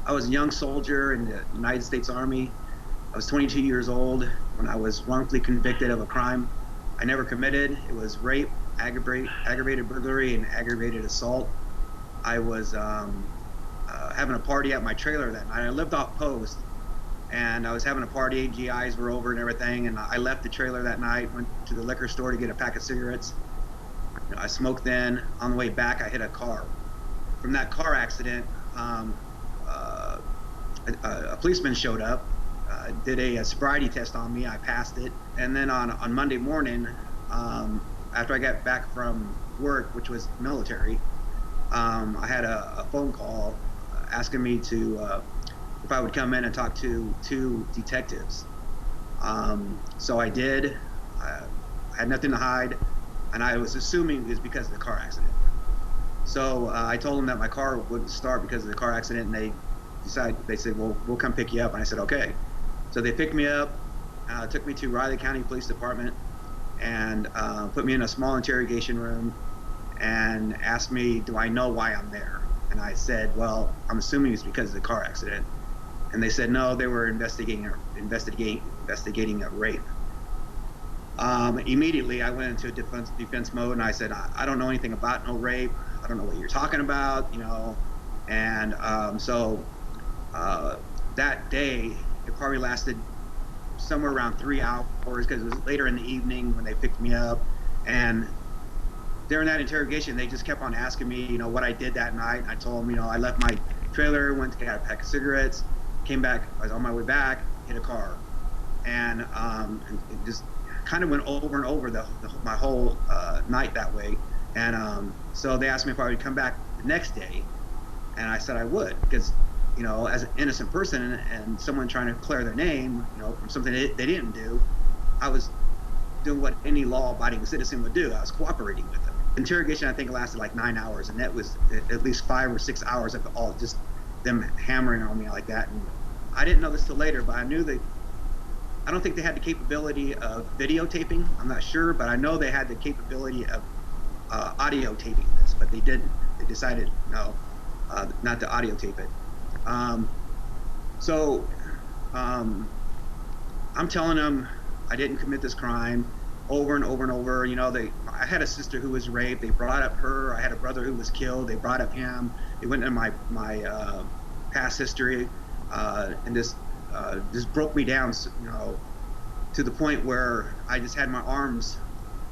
I was a young soldier in the United States Army. I was 22 years old when I was wrongfully convicted of a crime I never committed. It was rape, aggravated burglary, and aggravated assault. I was having a party at my trailer that night. I lived off post, and I was having a party. GIs were over and everything, and I left the trailer that night. Went to the liquor store to get a pack of cigarettes. I smoked. Then on the way back, I hit a car. From that car accident, uh, a policeman showed up, did a sobriety test on me. I passed it, and then on Monday morning, after I got back from work, which was military, I had a phone call asking me to if I would come in and talk to two detectives. So I did. I had nothing to hide, and I was assuming it was because of the car accident. So I told them that my car wouldn't start because of the car accident, and they said, well, we'll come pick you up. And I said, okay. So they picked me up, took me to Riley County Police Department, and put me in a small interrogation room and asked me, do I know why I'm there? And I said, well, I'm assuming it's because of the car accident. And they said, no, they were investigating a rape. Immediately, I went into a defense mode, and I said, I don't know anything about no rape. I don't know what you're talking about, you know. And so that day, it probably lasted somewhere around 3 hours because it was later in the evening when they picked me up. And during that interrogation, they just kept on asking me, you know, what I did that night. And I told them, you know, I left my trailer, went to get a pack of cigarettes, came back. I was on my way back, hit a car, and it just kind of went over and over my whole night that way. And so they asked me if I would come back the next day, and I said I would, because, you know, as an innocent person and someone trying to clear their name, you know, from something they didn't do, I was doing what any law-abiding citizen would do. I was cooperating with them. Interrogation, I think, lasted like 9 hours, and that was at least 5 or 6 hours of all just them hammering on me like that. And I didn't know this till later, but I knew that I don't think they had the capability of videotaping. I'm not sure, but I know they had the capability of audio taping this, but they didn't. They decided no, not to audio tape it. So I'm telling them I didn't commit this crime over and over and over. You know, I had a sister who was raped. They brought up her. I had a brother who was killed. They brought up him. They went into my past history, and this broke me down, you know, to the point where I just had my arms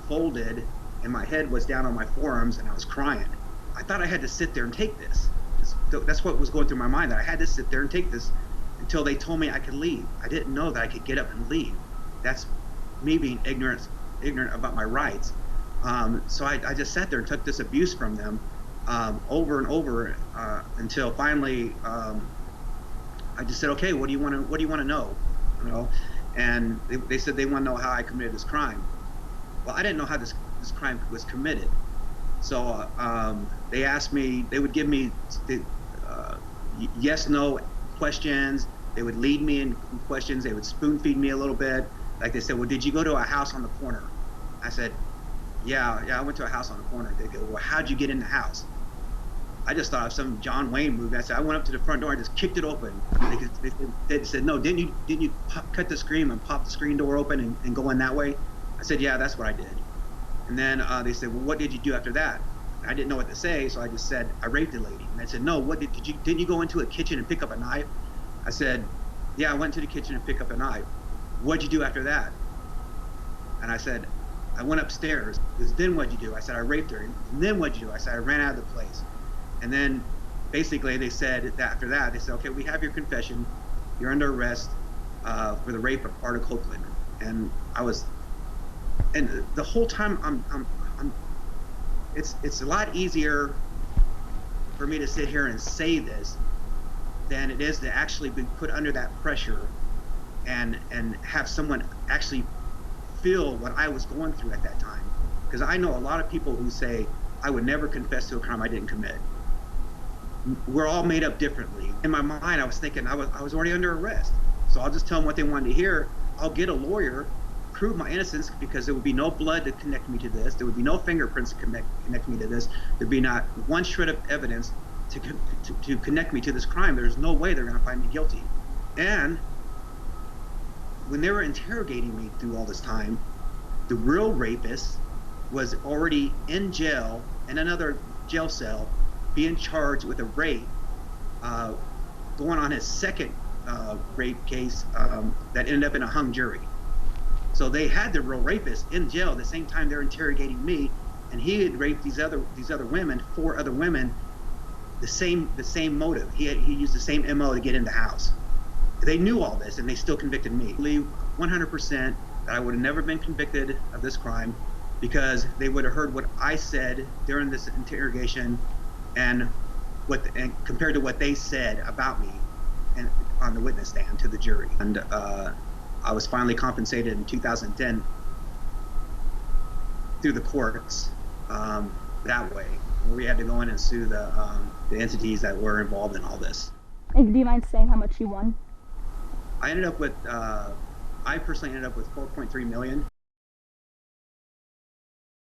folded and my head was down on my forearms and I was crying. I thought I had to sit there and take this. That's what was going through my mind, that I had to sit there and take this until they told me I could leave. I didn't know that I could get up and leave. That's me being ignorant about my rights. So I just sat there and took this abuse from them over and over until finally I just said, okay, what do you want to know? You know, and they said they want to know how I committed this crime. Well, I didn't know how this crime was committed. So they asked me, they would give me yes, no questions. They would lead me in questions. They would spoon feed me a little bit. Like they said, well, did you go to a house on the corner? I said, yeah, I went to a house on the corner. They go, well, how'd you get in the house? I just thought of some John Wayne movie. I said, I went up to the front door and just kicked it open. They said, no, didn't you cut the screen and pop the screen door open and go in that way? I said, yeah, that's what I did. And then they said, well, what did you do after that? I didn't know what to say, so I just said, I raped a lady. And they said, no, what didn't you go into a kitchen and pick up a knife? I said, yeah, I went to the kitchen and picked up a knife. What'd you do after that? And I said, I went upstairs. Then what'd you do? I said, I raped her. And then what'd you do? I said, I ran out of the place. And then basically they said that after that, they said, okay, we have your confession. You're under arrest for the rape of Arda Copeland. And the whole time it's a lot easier for me to sit here and say this than it is to actually be put under that pressure and have someone actually feel what I was going through at that time. Because I know a lot of people who say, I would never confess to a crime I didn't commit. We're all made up differently. In my mind, I was thinking I was already under arrest. So I'll just tell them what they wanted to hear. I'll get a lawyer, prove my innocence, because there would be no blood to connect me to this. There would be no fingerprints to connect me to this. There'd be not one shred of evidence to connect me to this crime. There's no way they're going to find me guilty. And when they were interrogating me through all this time, the real rapist was already in jail, in another jail cell, being charged with a rape, going on his second rape case that ended up in a hung jury. So they had the real rapist in jail at the same time they're interrogating me, and he had raped these other women, 4 other women, the same motive. He used the same MO to get in the house. They knew all this, and they still convicted me. I believe 100% that I would have never been convicted of this crime, because they would have heard what I said during this interrogation, and compared to what they said about me, and on the witness stand to the jury. And I was finally compensated in 2010 through the courts that way. We had to go in and sue the entities that were involved in all this. And do you mind saying how much you won? I ended up with, I personally ended up with 4.3 million.